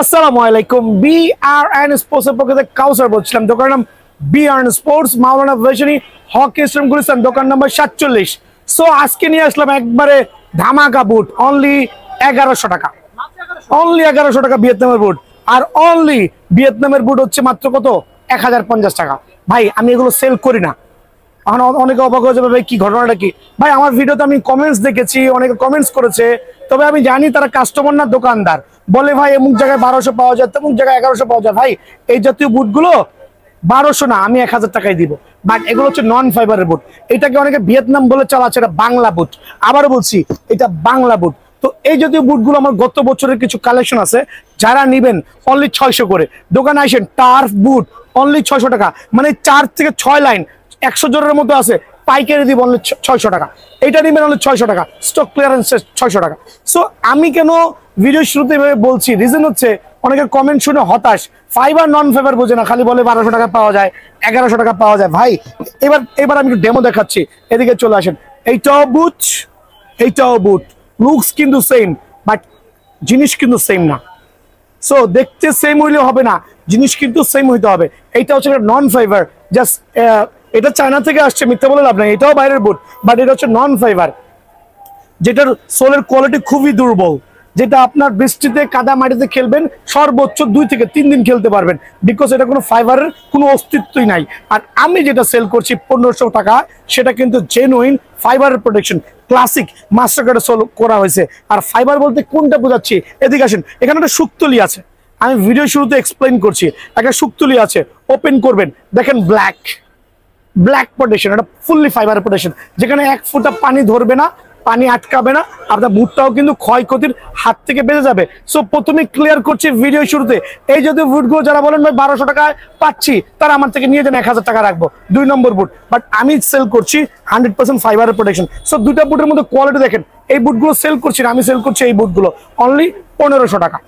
আসসালামু আলাইকুম। বিআরএন স্পোর্টসের পক্ষ থেকে কাউসার বলছিলাম। দোকানের নাম বিআরএন স্পোর্টস, মাওলানা ভার্সিটি হকি স্টেডিয়াম গুলিস্তান, দোকান নাম্বার 47। সো আজকে নিয়ে আসলাম একবারে ধামাকা বুট, অনলি 1100 টাকা। অনলি 1100 টাকা ভিয়েতনামের বুট। আর অনলি ভিয়েতনামের বুট হচ্ছে মাত্র কত? 1050 টাকা। ভাই আমি এগুলো সেল করি না। এখন অনেকে অবাক হয়ে যাবে, ভাই কি ঘটনাটা কি? ভাই আমার ভিডিওতে আমি কমেন্টস দেখেছি, অনেকে কমেন্টস করেছে, তবে আমি জানি তারা কাস্টমার না দোকানদার। বলে ভাই অমুক জায়গায় 1200 পাওয়া যায়, তেমুক জায়গায় 1100 পাওয়া যায়। ভাই এই জাতীয় বুটগুলো 1200 না, আমি 1000 টাকায় দিব। বাট এগুলো হচ্ছে নন ফাইবারের বুট। এটাকে অনেকে ভিয়েতনাম বলে চালাচ্ছে, এটা বাংলা বুট। আবারও বলছি, এটা বাংলা বুট। তো এই জাতীয় বুটগুলো আমার গত বছরের কিছু কালেকশন আছে, যারা নিবেন অনলি 600 করে। দোকানে আসেন, টার্ফ বুট অনলি 600 টাকা, মানে 4 থেকে 6 লাইন 100 জোড়ের মতো আছে, পাইকারি দিব অনলি 600 টাকা। এটা নিবেন অনলি 600 টাকা, স্টক ক্লিয়ারেন্স 600 টাকা। সো আমি কেন ভিডিও শুরুতে এভাবে বলছি, রিজন হচ্ছে অনেকের কমেন্ট শুনে হতাশ, ফাইবার নন ফাইবার বোঝে না, খালি বলে 1200 টাকা পাওয়া যায়, 1100 টাকা পাওয়া যায়। ভাই এবার আমি একটু ডেমো দেখাচ্ছি, এদিকে চলে আসেন। এইটাও বুট, এইটাও বুট, লুকস কিন্তু সেম, বাট জিনিস কিন্তু সেম না। সো দেখতে সেম হইলে হবে না, জিনিস কিন্তু সেম হইতে হবে। এইটা হচ্ছে নন ফাইবার, জাস্ট এটা চায়না থেকে আসছে, মিথ্যা বলে লাভ নাই। এটাও বাইরের বুট, বাট এটা হচ্ছে নন ফাইবার, যেটার সোলের কোয়ালিটি খুবই দুর্বল, যেটা আপনার বৃষ্টিতে কাদা মাটিতে খেলবেন সর্বোচ্চ 2 থেকে 3 দিন খেলতে পারবেন, বিকজ এটা কোনো ফাইবারের কোনো অস্তিত্বই নাই। আর আমি যেটা সেল করছি 1500 টাকা, সেটা কিন্তু জেনুইন ফাইবারের প্রোটেকশন, ক্লাসিক মাস্টার কার্ডে সোল করা হয়েছে। আর ফাইবার বলতে কোনটা বোঝাচ্ছি, এদিকে আসেন। এখানে একটা শুকতলি আছে, আমি ভিডিও শুরুতে এক্সপ্লেন করছি। একটা শুকতলি আছে, ওপেন করবেন, দেখেন ব্ল্যাক প্রোটেকশন, এটা ফুললি ফাইবার প্রোটেকশন, যেখানে 1 ফোঁটা পানি ধরবে না, পানি আটকাবে না, আপনার বুটটাও কিন্তু ক্ষয়ক্ষতির হাত থেকে বেঁচে যাবে। সো প্রথমে ক্লিয়ার করছি ভিডিও শুরুতে, এই যদি বুটগুলো যারা বলেন ভাই 1200 টাকায় পাচ্ছি, তারা আমার থেকে নিয়ে যান, 1000 টাকা রাখবো 2 নম্বর বুট। বাট আমি সেল করছি 100% ফাইবারের প্রোটেকশন। সো দুটা বুটের মধ্যে কোয়ালিটি দেখেন। এই বুটগুলো সেল করছি না, আমি সেল করছি এই বুটগুলো অনলি 1500 টাকা।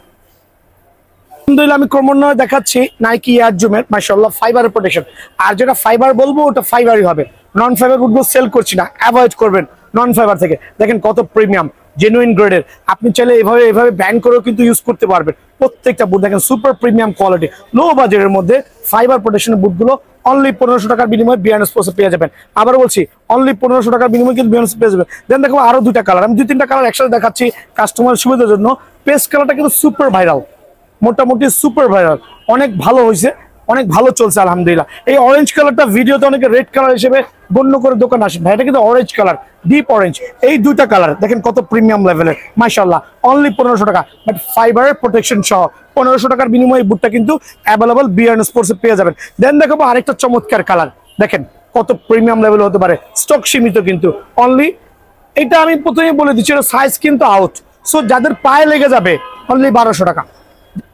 আলহামদুলিল্লাহ আমি ক্রমান্বয়ে দেখাচ্ছি নাইকি এয়ার জুমের, মাশাআল্লাহ ফাইবারের প্রোটেকশন। আর যেটা ফাইবার বলবো ওটা ফাইবারই হবে, নন ফাইবার বুটগুলো সেল করছি না, অ্যাভয়েড করবেন নন ফাইবার থেকে। দেখেন কত প্রিমিয়াম জেনুইন গ্রেডের, আপনি চাইলে এভাবে ব্যান্ড করেও কিন্তু ইউজ করতে পারবেন। প্রত্যেকটা বুট দেখেন সুপার প্রিমিয়াম কোয়ালিটি, লো বাজেটের মধ্যে ফাইবার প্রোটেকশনের বুটগুলো অনলি 1500 টাকার বিনিময়ে বিআরএন স্পোর্টসে পেয়ে যাবেন। আবার বলছি, অনলি 1500 টাকার বিনিময়ে কিন্তু বিআরএন পেয়ে যাবেন। দেন দেখো আরো 2টা কালার, আমি 2-3টা কালার একসাথে দেখাচ্ছি কাস্টমারের সুবিধার জন্য। পেস্ট কালারটা কিন্তু সুপার ভাইরাল, মোটামুটি সুপার ভাইরাল, অনেক ভালো হয়েছে, অনেক ভালো চলছে আলহামদুলিল্লাহ। এই অরেঞ্জ কালারটা ভিডিওতে অনেকে রেড কালার হিসেবে গণ্য করে দোকান আসেন, ভাই এটা কিন্তু অরেঞ্জ কালার, ডিপ অরেঞ্জ। এই 2টা কালার দেখেন কত প্রিমিয়াম লেভেলের, মাশাআল্লাহ অনলি 1500 টাকা, বাট ফাইবারের প্রোটেকশন সহ 1500 টাকার বিনিময়ে বুটটা কিন্তু অ্যাভেলেবল বিআরএন স্পোর্টসে পেয়ে যাবেন। দেন দেখাবো আরেকটা চমৎকার কালার, দেখেন কত প্রিমিয়াম লেভেল হতে পারে, স্টক সীমিত কিন্তু অনলি। এটা আমি প্রথমে বলে দিচ্ছি, এটা সাইজ কিন্তু আউট, সো যাদের পায়ে লেগে যাবে অনলি 1200 টাকা।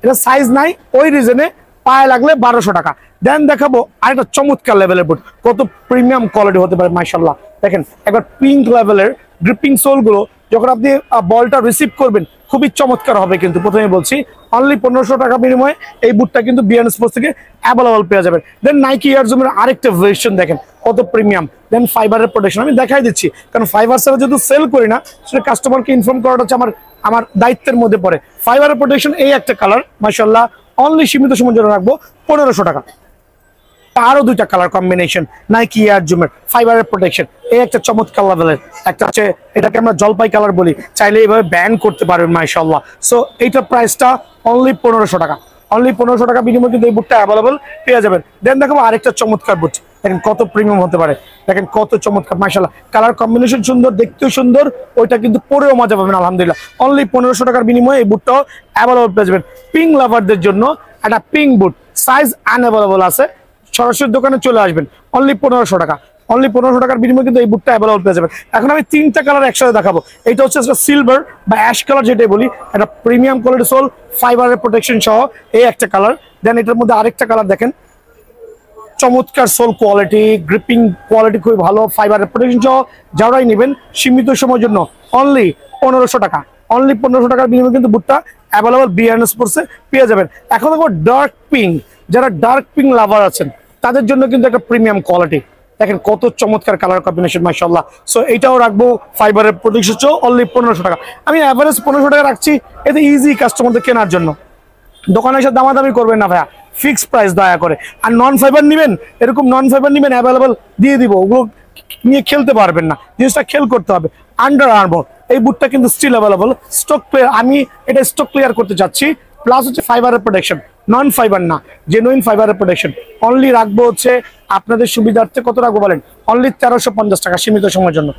এটা সাইজ নাই, ওই রিজনে পায়ে লাগলে 1200 টাকা। দেন দেখাবো আরেকটা চমৎকার লেভেলের বুট, কত প্রিমিয়াম কোয়ালিটি হতে পারে, মাশাআল্লাহ দেখেন একবার পিঙ্ক লেভেলের গ্রিপিং সোল গুলো, যখন আপনি বলটা রিসিভ করবেন খুবই চমৎকার হবে। কিন্তু প্রথমে বলছি অনলি 1500 টাকা বিনিময়ে এই বুটটা কিন্তু বিআরএন স্পোর্টস থেকে অ্যাভেলেবল পেয়ে যাবেন। দেন নাইকি এয়ার জুমের আরেকটা ভার্সন দেখেন কত প্রিমিয়াম। দেন ফাইবারের প্রোটেকশন আমি দেখাই দিচ্ছি, কারণ ফাইবার ছাড়া যেহেতু সেল করি না, সেটা কাস্টমারকে ইনফর্ম করাটা হচ্ছে আমার দায়িত্বের মধ্যে পড়ে। ফাইবারের প্রোটেকশন এই একটা কালার, মাশাআল্লাহ অনলি সীমিত সময়ের জন্য রাখবো 1500 টাকা। আরো 2টা কালার কম্বিনেশন নাইকি এয়ার জুমের ফাইবারের প্রোটেকশন, এই একটা চমৎকার লেভেলের একটা আছে, এটাকে আমরা জলপাই কালার বলি, চাইলে এইভাবে ব্যান করতে পারবেন মাশাআল্লাহ। সো এইটার প্রাইসটা অনলি 1500 টাকা, অনলি 1500 টাকা বিনিময়ে কিন্তু এই বুটটা অ্যাভেলেবল পেয়ে যাবেন। দেন দেখো আরেকটা চমৎকার বুট, দেখেন কত প্রিমিয়াম হতে পারে, দেখেন কত চমৎকার মাশাআল্লাহ, কালার কম্বিনেশন সুন্দর, দেখতেও সুন্দর, ওইটা কিন্তু পরেও মজা পাবেন আলহামদুলিল্লাহ। অনলি 1500 টাকার বিনিময়ে এই বুটটাও অ্যাভেলেবল পেয়ে যাবেন। পিঙ্ক লাভারদের জন্য একটা পিঙ্ক বুট, সাইজ আনঅ্যাভেলেবল আছে, সরাসরি দোকানে চলে আসবেন, অনলি 1500 টাকা, অনলি 1500 টাকার বিনিময়ে কিন্তু এই বুটটা অ্যাভেলেবল পেয়ে যাবেন। এখন আমি 3টা কালার একসাথে দেখাবো। এটা হচ্ছে সিলভার বা অ্যাশ কালার যেটাই বলি, একটা প্রিমিয়াম কোয়ালিটি সোল ফাইবারের প্রোটেকশন সহ এই একটা কালার। দেন এটার মধ্যে আরেকটা কালার দেখেন, চমৎকার সোল কোয়ালিটি, গ্রিপিং কোয়ালিটি খুবই ভালো, ফাইবারের প্রোটেকশন সহ। যারাই নেবেন সীমিত সময়ের জন্য অনলি 1500 টাকা, অনলি 1500 টাকার বিনিময়ে কিন্তু বুটটা অ্যাভেলেবল বিআরএন স্পোর্টসে পেয়ে যাবেন। এখন দেখো ডার্ক পিঙ্ক, যারা ডার্ক পিঙ্ক লাভার আছেন তাদের জন্য কিন্তু একটা প্রিমিয়াম কোয়ালিটি, দেখেন কত চমৎকার কালার কম্বিনেশন মাশাআল্লাহ। সো এইটাও রাখবো ফাইবারের প্রোটেকশন অনলি 1500 টাকা। আমি অ্যাভারেজ 1500 টাকা রাখছি, এতে ইজি কাস্টমারদের কেনার জন্য। দোকানে এসে দামাদামি করবেন না ভাইয়া, ফিক্সড প্রাইস দয়া করে। আর নন ফাইবার নেবেন, এরকম নন ফাইবার নেবেন অ্যাভেলেবল দিয়ে দিব, ওগুলো নিয়ে খেলতে পারবেন না, জিনিসটা খেল করতে হবে। আন্ডার আর্মার এই বুটটা কিন্তু স্টিল অ্যাভেলেবল, স্টক ক্লিয়ার, আমি এটা স্টক ক্লিয়ার করতে চাচ্ছি। প্লাস হচ্ছে ফাইবারের প্রোটেকশন, নন ফাইবার না, জেনুইন ফাইবারের প্রোটেকশন। অনলি রাখবো হচ্ছে আপনাদের সুবিধার্থে, কত রাখবো বলেন, অনলি 1350 টাকা সীমিত সময়ের জন্য।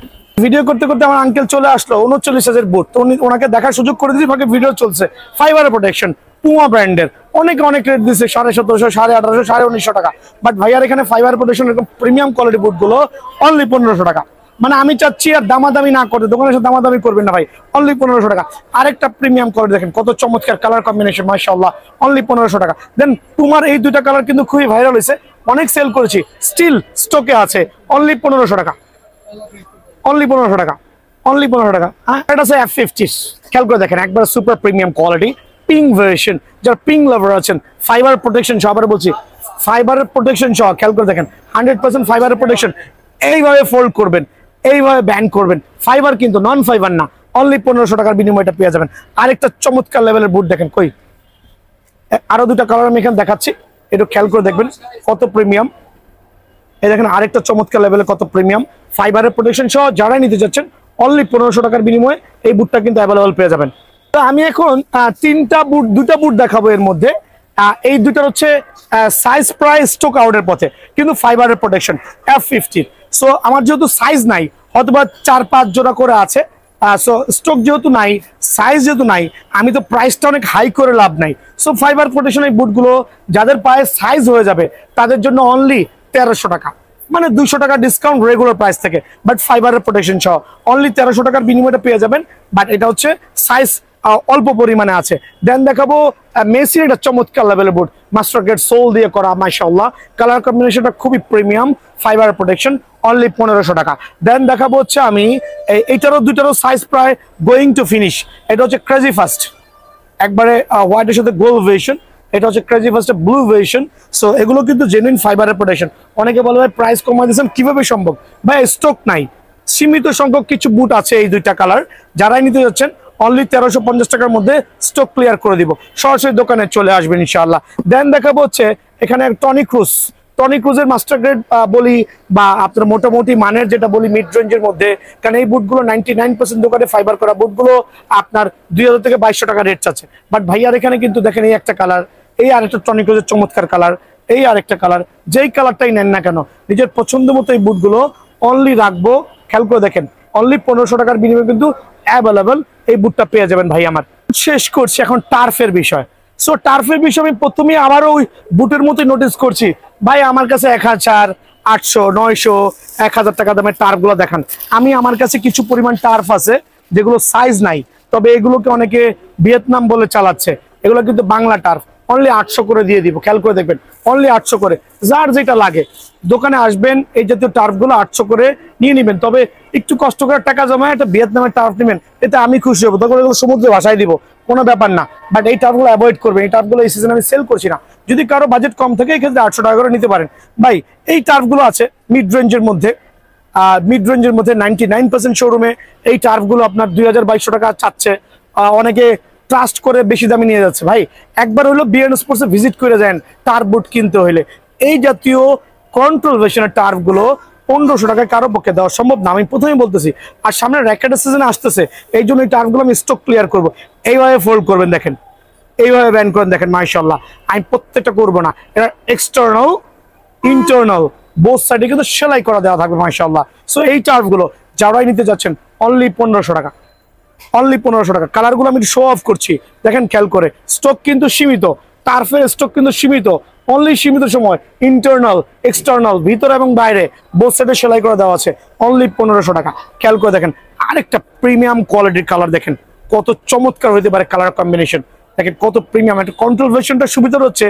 ভিডিও করতে করতে আমার আঙ্কেল চলে আসলো 39 বুট, তো ওনাকে দেখার সুযোগ করে দিয়েছি, ফাঁকে ভিডিও চলছে। ফাইবারের প্রোটেকশন, পুমা ব্র্যান্ডের, অনেক রেট দিচ্ছে 1750, 1850, 1950 টাকা। বাট ভাইয়ার এখানে ফাইবার প্রোটেকশন এরকম প্রিমিয়াম কোয়ালিটি বুটগুলো অনলি 1500 টাকা। মানে আমি চাচ্ছি আর দামাদামি না করে, দোকানের সাথে দামাদামি করবেন না ভাই, অনলি 1500 টাকা। আরেকটা প্রিমিয়াম কোয়ালিটি দেখেন, কত চমৎকার কালার কম্বিনেশন, মাশাআল্লাহ, অনলি 1500 টাকা। দেন পুমার এই দুইটা কালার কিন্তু খুবই ভাইরাল হয়েছে, অনেক সেল করেছি, স্টিল স্টকে আছে, অনলি 1500 টাকা, অনলি 1500 টাকা, অনলি 1500 টাকা। এটা আছে F50, খেয়াল করে দেখেন, একবার super premium quality, pink version, যারা পিঙ্ক লাভার আছেন, ফাইবার প্রোটেকশন সহ, আবার বলছি ফাইবারের প্রোটেকশন সহ, খেয়াল করে দেখেন 100% ফাইবারের প্রোটেকশন। এইভাবে ফোল্ড করবেন, এইভাবে ব্যান্ড করবেন, ফাইবার কিন্তু, নন ফাইবার না, অনলি 1500 টাকার বিনিময়টা পেয়ে যাবেন। আরেকটা চমৎকার লেভেলের বুট দেখেন, কই আরো দুটা কালার আমি এখানে দেখাচ্ছি, একটু খেয়াল করে দেখবেন কত প্রিমিয়াম। এই দেখেন আরেকটা চমৎকার লেভেলে কত প্রিমিয়াম, ফাইবারের প্রোটেকশন সহ, যারাই নিতে যাচ্ছেন অনলি 1500 টাকার বিনিময়ে এই বুটটা কিন্তু অ্যাভেলেবল পেয়ে যাবেন। তো আমি এখন দুটা বুট দেখাবো, এর মধ্যে এই দুটার হচ্ছে সাইজ প্রায় স্টক আউটের পথে, কিন্তু ফাইবারের প্রোটেকশন F50। সো আমার যেহেতু সাইজ নাই, অথবা 4-5 জোড়া করে আছে, সো স্টক যেহেতু নাই, সাইজ যেহেতু নাই, আমি তো প্রাইসটা অনেক হাই করে লাভ নাই। সো ফাইবার প্রোটেকশন এই বুটগুলো যাদের পায়ে সাইজ হয়ে যাবে তাদের জন্য অনলি 1300 টাকা, মানে 200 টাকা ডিসকাউন্ট রেগুলার প্রাইস থেকে। বাট ফাইবারের প্রোটেকশন সহ অনলি 1300 টাকার বিনিময়টা পেয়ে যাবেন। বাট এটা হচ্ছে সাইজ অল্প পরিমাণে আছে। দেন দেখাবো মেসির একটা চমৎকার লেভেলের বুট, মাস্টার গ্রেড সোল দিয়ে করা, মাশাআল্লাহ, কালার কম্বিনেশনটা খুবই প্রিমিয়াম, ফাইবার প্রোটেকশন, অনলি 1500 টাকা। দেন দেখাবো হচ্ছে আমি এইটারও দুইটারও সাইজ প্রায় গোয়িং টু ফিনিশ। এটা হচ্ছে ক্রেজি ফাস্ট, একবারে হোয়াইটের সাথে গোল্ড ভার্সন, এটা হচ্ছে ক্রেজি ফাস্টের ব্লু ভার্সন। সো এগুলো কিন্তু জেনুইন ফাইবারের প্রোটেকশন। অনেকে বলে ভাই প্রাইস কমাই দিয়েছেন, কিভাবে সম্ভব ভাই? স্টক নাই, সীমিত সংখ্যক কিছু বুট আছে এই দুইটা কালার, যারাই নিতে যাচ্ছেন অনলি 1350 টাকার মধ্যে স্টক ক্লিয়ার করে দিব, সরাসরি দোকানে চলে আসবেন ইনশাআল্লাহ। দেন দেখাবো হচ্ছে এখানে টনি ক্রুজের মাস্টার গ্রেড বলি, বা আপনার মোটামুটি মানের যেটা বলি মিড রেঞ্জের মধ্যে, কারণ এই বুটগুলো 99% দোকানে ফাইবার করা বুটগুলো আপনার 2000 থেকে 2200 টাকা রেট আছে। বাট ভাইয়ার এখানে কিন্তু দেখেন এই একটা কালার, এই আরেকটা টনি ক্রুজের চমৎকার কালার, এই আরেকটা কালার, যেই কালারটাই নেন না কেন নিজের পছন্দ মতো এই বুটগুলো অনলি রাখবো, খেয়াল করে দেখেন অনলি 1500 টাকার বিনিময়ে কিন্তু অ্যাভেলেবল এই বুটটা পেয়ে যাবেন ভাই। আমার শেষ করছি এখন টার্ফের বিষয়। সো টার্ফের বিষয় আমি প্রথমে আবারও ওই বুটের মতোই নোটিস করছি, ভাই আমার কাছে 1000, 800, 900, 1000 টাকা দামের টার্ফগুলো দেখান। আমার কাছে কিছু পরিমাণ টার্ফ আছে যেগুলো সাইজ নাই, তবে এগুলোকে অনেকে ভিয়েতনাম বলে চালাচ্ছে, এগুলো কিন্তু বাংলা টার্ফ, অনলি 800 করে দিয়ে দিব, খেয়াল করে দেখবেন অনলি 800 করে। যার যেটা লাগে দোকানে আসবেন, এই জাতীয় টার্ফগুলো 800 করে নিয়ে নেবেন। তবে একটু কষ্ট করে টাকা জমায় একটা ভিয়েতনামের টার্ফ নেবেন, এতে আমি খুশি হবো, তখন এগুলো সমুদ্রে ভাসায় দিব, কোনো ব্যাপার না। বাট এই টার্ফগুলো অ্যাভয়েড করবেন, এই টার্ফগুলো এই সিজনে আমি সেল করছি না। যদি কারো বাজেট কম থাকে এই ক্ষেত্রে 800 টাকা করে নিতে পারেন ভাই। এই টার্ফগুলো আছে মিড রেঞ্জের মধ্যে, 99% শোরুমে এই টার্ফগুলো আপনার 2000-2200 টাকা চাচ্ছে, অনেকে ট্রাস্ট করে বেশি দামে নিয়ে যাচ্ছে। ভাই একবার হলো বিএন স্পোর্টসে ভিজিট করে যান, টার্ফ বুট কিনতে হলে এই জাতীয় কন্ট্রোল ভার্সনের টার্ফগুলো 1500 টাকায় কারো পক্ষে দেওয়া সম্ভব না, আমি প্রথমেই বলতেছি। আর সামনে র্যাকেটের সিজনে আসতেছে, এই জন্য এই টার্ফগুলো আমি স্টক ক্লিয়ার করবো। এইভাবে ফোল্ড করবেন দেখেন, এইভাবে ব্যান করেন দেখেন, মাশাআল্লাহ। আমি প্রত্যেকটা করবো না, এটা এক্সটার্নাল ইন্টারনাল বোথ সাইডে কিন্তু সেলাই করা দেওয়া থাকবে, মাশাআল্লাহ। সো এই টার্ফগুলো যারাই নিতে যাচ্ছেন অনলি 1500 টাকা, অনলি 1500 টাকা। কালারগুলো আমি শো অফ করছি, দেখেন খেয়াল করে। স্টক কিন্তু সীমিত, টার্ফের স্টক কিন্তু সীমিত, অনলি সীমিত সময়, ইন্টারনাল এক্সটার্নাল ভিতরে এবং বাইরে বোথ সাইডে সেলাই করে দেওয়া আছে, অনলি 1500 টাকা। খেয়াল করে দেখেন আরেকটা প্রিমিয়াম কোয়ালিটির কালার, দেখেন কত চমৎকার হইতে পারে কালার কম্বিনেশন, দেখেন কত প্রিমিয়াম। একটা কন্ট্রোল ভার্সনটা সুবিধা হচ্ছে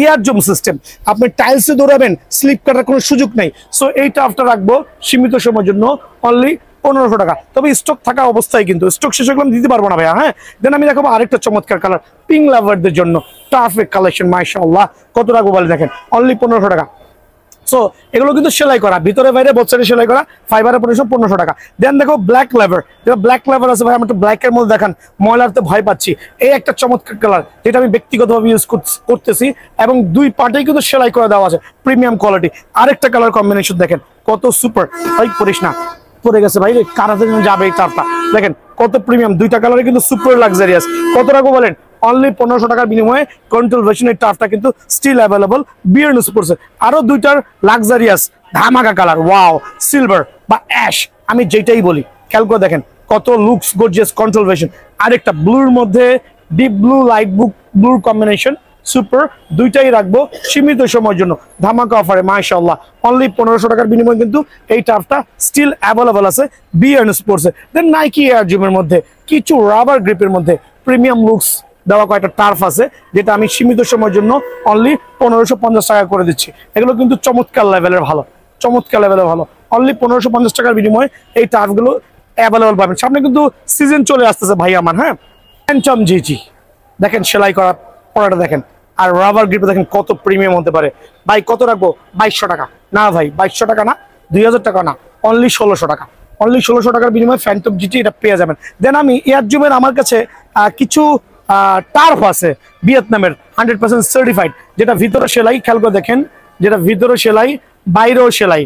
ইয়ার জুম সিস্টেম, আপনি টাইলসে দৌড়াবেন, স্লিপ কাটার কোনো সুযোগ নেই। সো এই টার্ফটা রাখবো সীমিত সময়ের জন্য অনলি 1500 টাকা। তবে স্টক থাকা অবস্থায়, কিন্তু স্টক শেষ হলে আমি দিতে পারবো না ভাইয়া। হ্যাঁ, দেন আমি দেখাবো আরেকটা চমৎকার কালার পিঙ্ক লাভারদের জন্য টার্ফের কালেকশন, মাশাআল্লাহ। কত রাখবো বলে দেখেন, অনলি 1500 টাকা। সো এগুলো কিন্তু সেলাই করা, ভিতরে বাইরে বোথ সাইডে সেলাই করা, ফাইবারের পরিশ্রম 1500 টাকা। দেন দেখো ব্ল্যাক লেভার, যেটা ব্ল্যাক লেভার আছে ভাই, আমি একটু ব্ল্যাকের মধ্যে দেখান, ময়লার তো ভয় পাচ্ছি। এই একটা চমৎকার কালার যেটা আমি ব্যক্তিগতভাবে ইউজ করতেছি, এবং দুই পার্টেই কিন্তু সেলাই করে দেওয়া আছে, প্রিমিয়াম কোয়ালিটি। আরেকটা কালার কম্বিনেশন দেখেন কত সুপার, ভাই পরিস না, পড়ে গেছে ভাই, কারাতে যাবে এই তারটা দেখেন কত প্রিমিয়াম, দুইটা কালারে কিন্তু সুপার লাক্সারিয়াস। কত রাখবো বলেন? অনলি 1500 টাকার বিনিময়ে কন্ট্রোল ভার্সনের টাফটা কিন্তু স্টিল অ্যাভেলেবল বিয়ার্ন স্পোর্টসে। আরো দুইটার লাক্সারিয়াস ধামাকা কালার, ওয়াও, সিলভার বা অ্যাশ, আমি যেটাই বলি খেয়াল করে দেখেন কত লুকস গর্জিয়াস কন্ট্রোল ভার্সন। আরেকটা ব্লুর মধ্যে ডিপ ব্লু, লাইট ব্লুর কম্বিনেশন, সুপার। দুইটাই রাখবো সীমিত সময়ের জন্য ধামাকা অফারে মাশাআল্লাহ। অনলি 1500 টাকার বিনিময়ে কিন্তু এই টাফটা স্টিল অ্যাভেলেবল আছে বিয়ার্ন স্পোর্টসে। দেন নাইকি এয়ার জিমের মধ্যে কিছু রাবার গ্রিপের মধ্যে প্রিমিয়াম লুকস দেওয়া কয়েকটা টার্ফ আছে, যেটা আমি সীমিত সময়ের জন্য অনলি 1550 টাকা করে দিচ্ছি। এগুলো কিন্তু চমৎকার লেভেলের ভালো, চমৎকার লেভেলের ভালো। অনলি 1550 টাকার বিনিময়ে এই টার্ফগুলো অ্যাভেলেবল পাবেন। সামনে কিন্তু সিজন চলে আসতেছে ভাই আমার। হ্যাঁ, ফ্যান্টম জিজি দেখেন সেলাই করা পড়াটা দেখেন, আর রাবার গ্রিপে দেখেন কত প্রিমিয়াম হতে পারে। ভাই কত রাখবো? 2200 টাকা। না ভাই 2200 টাকা না, 2000 টাকা না, অনলি 1600 টাকা। অনলি 1600 টাকার বিনিময়ে ফ্যান্টম জিটি এটা পেয়ে যাবেন। দেন আমি এয়ার জুমের আমার কাছে কিছু টার্ফ আছে ভিয়েতনামের 100% সার্টিফাইড, যেটা ভিতরে সেলাই, খেয়াল করে দেখেন, যেটা ভিতরে সেলাই বাইরেও সেলাই,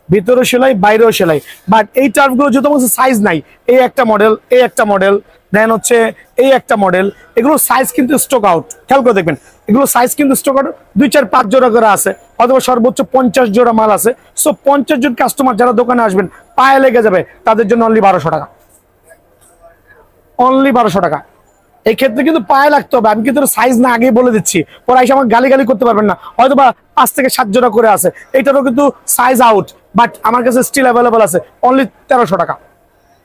ভিতরে সেলাই বাইরেও সেলাই। বাট এই টার্ফগুলো যত সাইজ নাই, এই একটা মডেল, এই একটা মডেল, দেন হচ্ছে এই একটা মডেল, এগুলো সাইজ কিন্তু স্টক আউট। খেয়াল করে দেখবেন এগুলো সাইজ কিন্তু স্টক আউট 2, 4, 5 জোড়া করে আছে, অথবা সর্বোচ্চ 50 জোড়া মাল আছে। সো 50 জন কাস্টমার যারা দোকানে আসবেন পায়ে লেগে যাবে, তাদের জন্য অনলি 1200 টাকা, অনলি 1200 টাকা। এই ক্ষেত্রে কিন্তু পায়ে লাগতে হবে, আমি কিন্তু সাইজ না আগেই বলে দিচ্ছি, পরে এসে আমাকে গালি করতে পারবেন না। হয়তো বা 5 থেকে 7 জোড়া করে আছে, এইটারও কিন্তু সাইজ আউট, বাট আমার কাছে স্টিল অ্যাভেলেবল আছে অনলি 1300 টাকা।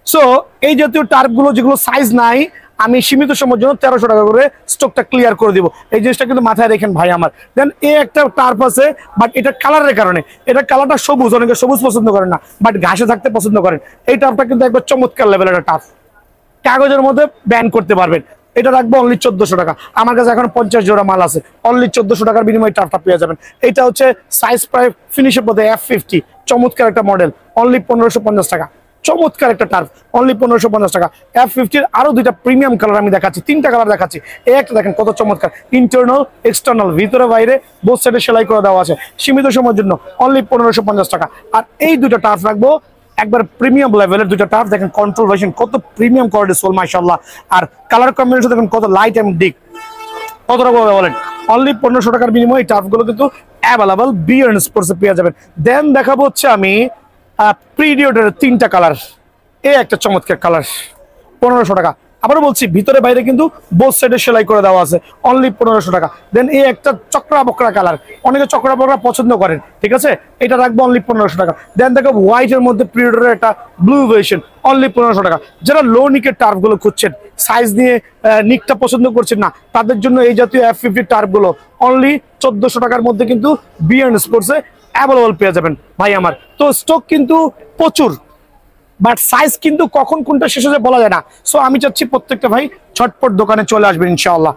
সো এই জাতীয় টার্পগুলো যেগুলো সাইজ নাই, আমি সীমিত সময়ের জন্য 1300 টাকা করে স্টকটা ক্লিয়ার করে দিব। এই জিনিসটা কিন্তু মাথায় রেখেন ভাই আমার। দেন এই একটা টার্প আছে, বাট এটা কালারের কারণে, এটা কালারটা সবুজ, অনেকে সবুজ পছন্দ করেন না, বাট ঘাসে থাকতে পছন্দ করেন। এই টার্পটা কিন্তু একবার চমৎকার লেভেলের একটা টার্প, কাগজের মধ্যে ব্যান করতে পারবেন। এটা রাখবো অনলি 1400 টাকা। আমার কাছে এখন 50 জোড়া মাল আছে, অনলি 1400 টাকার বিনিময়ে টার্ফটা পেয়ে যাবেন। এটা হচ্ছে সাইজ প্রায় ফিনিশের মধ্যে F50, চমৎকার একটা মডেল, অনলি 1550 টাকা। চমৎকার একটা টার্ফ, অনলি 1550 টাকা। F50 আরো দুইটা প্রিমিয়াম কালার আমি দেখাচ্ছি, 3টা কালার দেখাচ্ছি। এই একটা দেখেন কত চমৎকার, ইন্টারনাল এক্সটার্নাল, ভিতরে বাইরে বোথ সাইডে সেলাই করে দেওয়া আছে, সীমিত সময়ের জন্য অনলি 1550 টাকা। আর এই দুইটা টার্ফ রাখবো একবার প্রিমিয়াম লেভেলের দুইটা টার্ফ, দেখেন কন্ট্রোল ভার্সন, কত প্রিমিয়াম কোয়ালিটি সোল মাশাআল্লাহ। আর কালার কম্বিনেশন দেখেন কত লাইট এন্ড ডিপ, কত টাকা বলেন? অনলি 1500 টাকার বিনিময়ে এই টার্ফগুলো কিন্তু অ্যাভেলেবল বিয়ার্ন স্পোর্টসে পেয়ে যাবেন। দেন দেখাবো হচ্ছে আমি প্রিডিওটারের 3টা কালার। এই একটা চমৎকার কালার, 1500 টাকা। আবারও বলছি ভিতরে বাইরে কিন্তু বোথ সাইডে সেলাই করে দেওয়া আছে, অনলি 1500 টাকা। দেন এই একটা চক্রা বকরা কালার, অনেকে চক্রা বকরা পছন্দ করেন, ঠিক আছে, এটা রাখবো অনলি 1500 টাকা। দেন দেখো হোয়াইটের মধ্যে প্রিডিওটারের একটা ব্লু ভার্সন, অনলি 1500 টাকা। যারা লো নিকের টার্ফগুলো খুঁজছেন, সাইজ নিয়ে নিকটা পছন্দ করছেন না, তাদের জন্য এই জাতীয় F50 টার্ফগুলো অনলি 1400 টাকার মধ্যে কিন্তু বিয়ার্ন স্পোর্টসে অ্যাভেলেবল পেয়ে যাবেন ভাই আমার। তো স্টক কিন্তু প্রচুর, বাট সাইজ কিন্তু কখন কোনটা শেষ হয়ে বলা যায় না। সো আমি চাচ্ছি প্রত্যেকটা ভাই ঝটপট দোকানে চলে আসবেন ইনশাআল্লাহ।